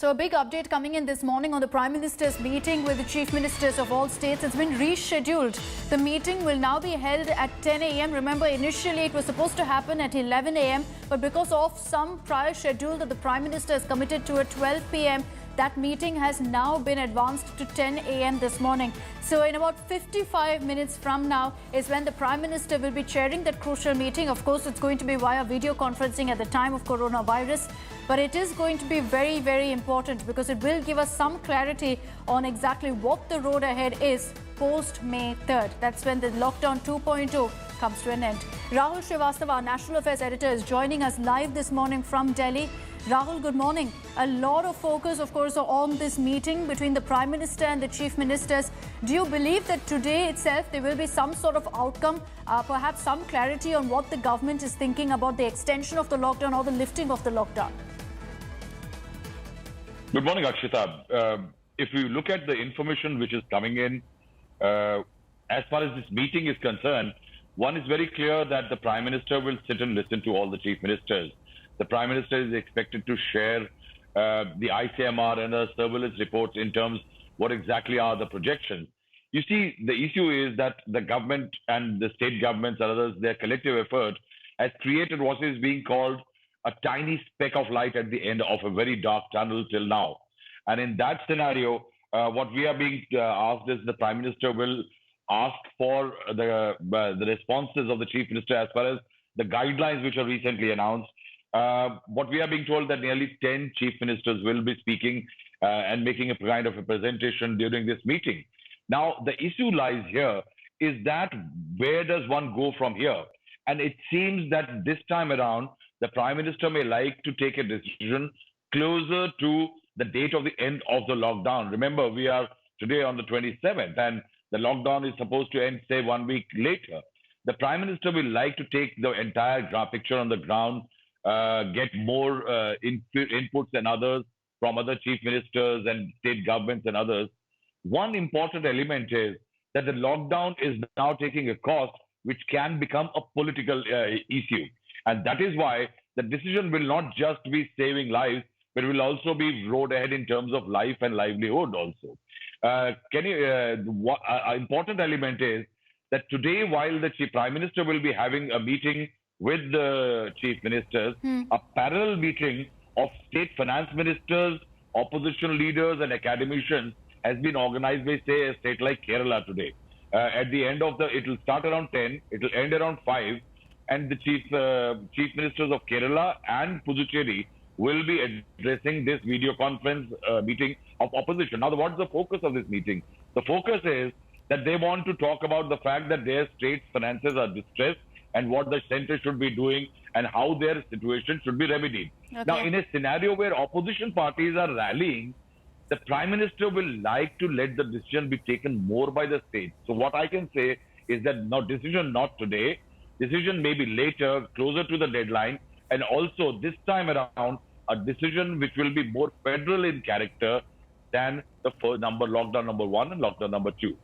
So a big update coming in this morning on the Prime Minister's meeting with the Chief Ministers of all states. It's been rescheduled. The meeting will now be held at 10 a.m. Remember, initially it was supposed to happen at 11 a.m. But because of some prior schedule that the Prime Minister has committed to at 12 p.m., that meeting has now been advanced to 10 a.m. this morning. So in about 55 minutes from now is when the Prime Minister will be chairing that crucial meeting. Of course, it's going to be via video conferencing at the time of coronavirus. But it is going to be very, very important because it will give us some clarity on exactly what the road ahead is post-May 3rd. That's when the lockdown 2.0 comes to an end. Rahul Srivastava, our National Affairs Editor, is joining us live this morning from Delhi. Rahul, good morning. A lot of focus, of course, on this meeting between the Prime Minister and the Chief Ministers. Do you believe that today itself there will be some sort of outcome, perhaps some clarity on what the government is thinking about the extension of the lockdown or the lifting of the lockdown? Good morning, Akshita. If you look at the information which is coming in, as far as this meeting is concerned, one is very clear that the Prime Minister will sit and listen to all the Chief Ministers. The Prime Minister is expected to share the ICMR and the surveillance reports in terms what exactly are the projections. You see, the issue is that the government and the state governments and others, their collective effort has created what is being called a tiny speck of light at the end of a very dark tunnel till now. And in that scenario, what we are being asked is the Prime Minister will ask for the responses of the Chief Minister as far as the guidelines which are recently announced. What we are being told that nearly 10 Chief Ministers will be speaking and making a kind of a presentation during this meeting. Now, the issue lies here is that where does one go from here? And it seems that this time around, the Prime Minister may like to take a decision closer to the date of the end of the lockdown. Remember, we are today on the 27th and the lockdown is supposed to end, say, 1 week later. The Prime Minister will like to take the entire picture on the ground, get more inputs and others from other chief ministers and state governments and others. One important element is that the lockdown is now taking a cost which can become a political issue. And that is why the decision will not just be saving lives, but will also be road ahead in terms of life and livelihood also. Important element is that today, while the Prime Minister will be having a meeting with the Chief Ministers, a parallel meeting of state finance ministers, opposition leaders and academicians has been organized by, say, a state like Kerala today. At the end of it will start around 10, it will end around 5, and the Chief Ministers of Kerala and Puducherry will be addressing this video conference meeting of opposition. Now, what's the focus of this meeting? The focus is that they want to talk about the fact that their state's finances are distressed and what the center should be doing and how their situation should be remedied. Okay. Now, in a scenario where opposition parties are rallying, the Prime Minister will like to let the decision be taken more by the state. So what I can say is that no decision not today, decision maybe later, closer to the deadline, and also this time around, a decision which will be more federal in character than the lockdown number 1 and lockdown number 2.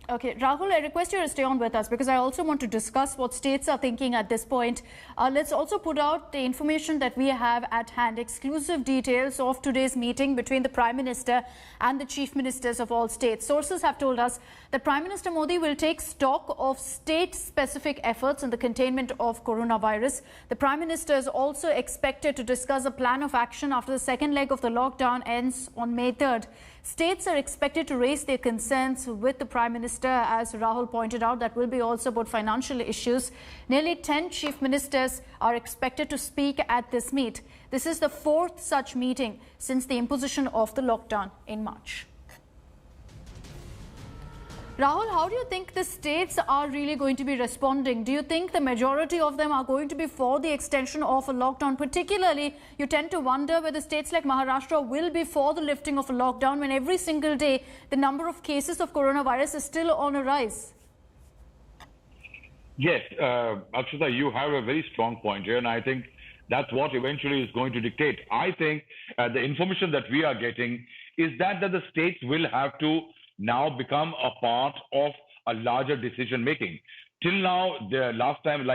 Okay, Rahul, I request you to stay on with us because I also want to discuss what states are thinking at this point. Let's also put out the information that we have at hand, exclusive details of today's meeting between the Prime Minister and the Chief Ministers of all states. Sources have told us that Prime Minister Modi will take stock of state-specific efforts in the containment of coronavirus. The Prime Minister is also expected to discuss a plan of action after the second leg of the lockdown ends on May 3rd. States are expected to raise their concerns with the Prime Minister, as Rahul pointed out. That will be also about financial issues. Nearly 10 chief ministers are expected to speak at this meet. This is the 4th such meeting since the imposition of the lockdown in March. Rahul, how do you think the states are really going to be responding? Do you think the majority of them are going to be for the extension of a lockdown? Particularly, you tend to wonder whether states like Maharashtra will be for the lifting of a lockdown when every single day the number of cases of coronavirus is still on a rise. Yes, Akshita, you have a very strong point here, and I think that's what eventually is going to dictate. I think the information that we are getting is that the states will have to now become a part of a larger decision making. Till now, last time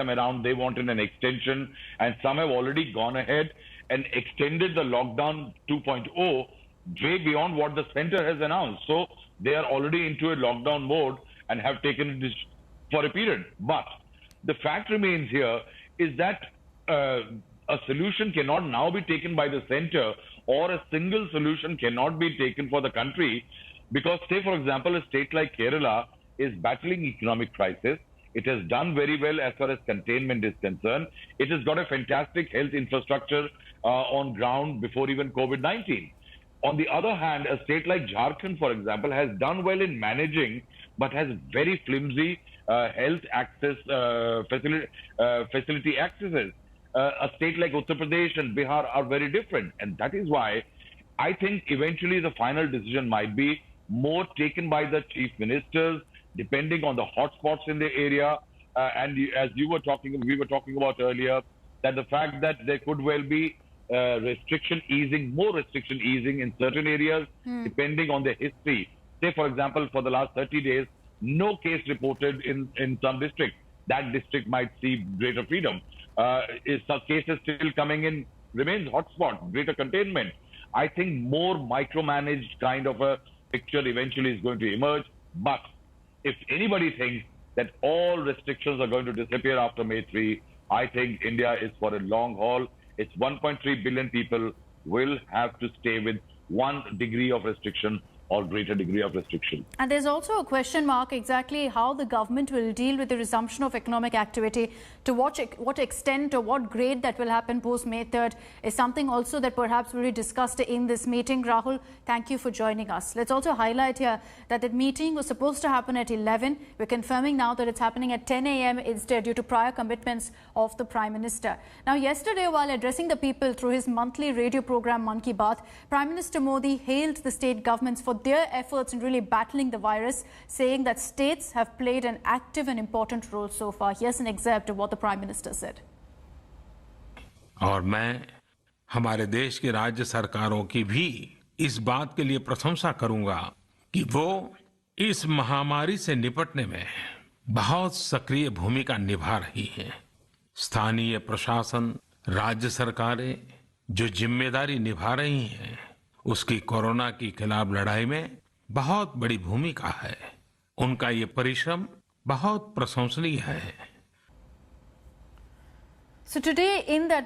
around, they wanted an extension, and some have already gone ahead and extended the lockdown 2.0 way beyond what the center has announced. So they are already into a lockdown mode and have taken it for a period. But the fact remains here is that a solution cannot now be taken by the center, or a single solution cannot be taken for the country, because, say, for example, a state like Kerala is battling economic crisis. It has done very well as far as containment is concerned. It has got a fantastic health infrastructure on ground before even COVID-19. On the other hand, a state like Jharkhand, for example, has done well in managing, but has very flimsy health access facility accesses. A state like Uttar Pradesh and Bihar are very different. And that is why I think eventually the final decision might be more taken by the chief ministers, depending on the hotspots in the area. As we were talking about earlier, that the fact that there could well be more restriction easing in certain areas, depending on the history. Say, for example, for the last 30 days, no case reported in some district. That district might see greater freedom. If some cases still coming in, remains hotspot, greater containment. I think more micromanaged kind of a picture eventually is going to emerge. But if anybody thinks that all restrictions are going to disappear after May 3, I think India is for a long haul. Its 1.3 billion people will have to stay with 1 degree of restriction or greater degree of restriction. And there's also a question mark exactly how the government will deal with the resumption of economic activity. To what extent or what grade that will happen post May 3rd is something also that perhaps will be discussed in this meeting. Rahul, thank you for joining us. Let's also highlight here that the meeting was supposed to happen at 11. We're confirming now that it's happening at 10 a.m. instead due to prior commitments of the Prime Minister. Now, yesterday, while addressing the people through his monthly radio program Mann Ki Baat, Prime Minister Modi hailed the state governments for their efforts in really battling the virus, saying that states have played an active and important role so far. Here's an excerpt of what the Prime Minister said. और मैं हमारे देश की राज्य सरकारों की भी इस बात के लिए प्रशंसा करूंगा कि वो इस महामारी से निपटने में बहुत सक्रिय भूमिका निभा रही हैं। स्थानीय प्रशासन, राज्य सरकारें जो जिम्मेदारी निभा रही हैं, उसकी कोरोना के खिलाफ लड़ाई में बहुत बड़ी भूमिका है। उनका ये परिश्रम बहुत प्रशंसनीय है। So today in that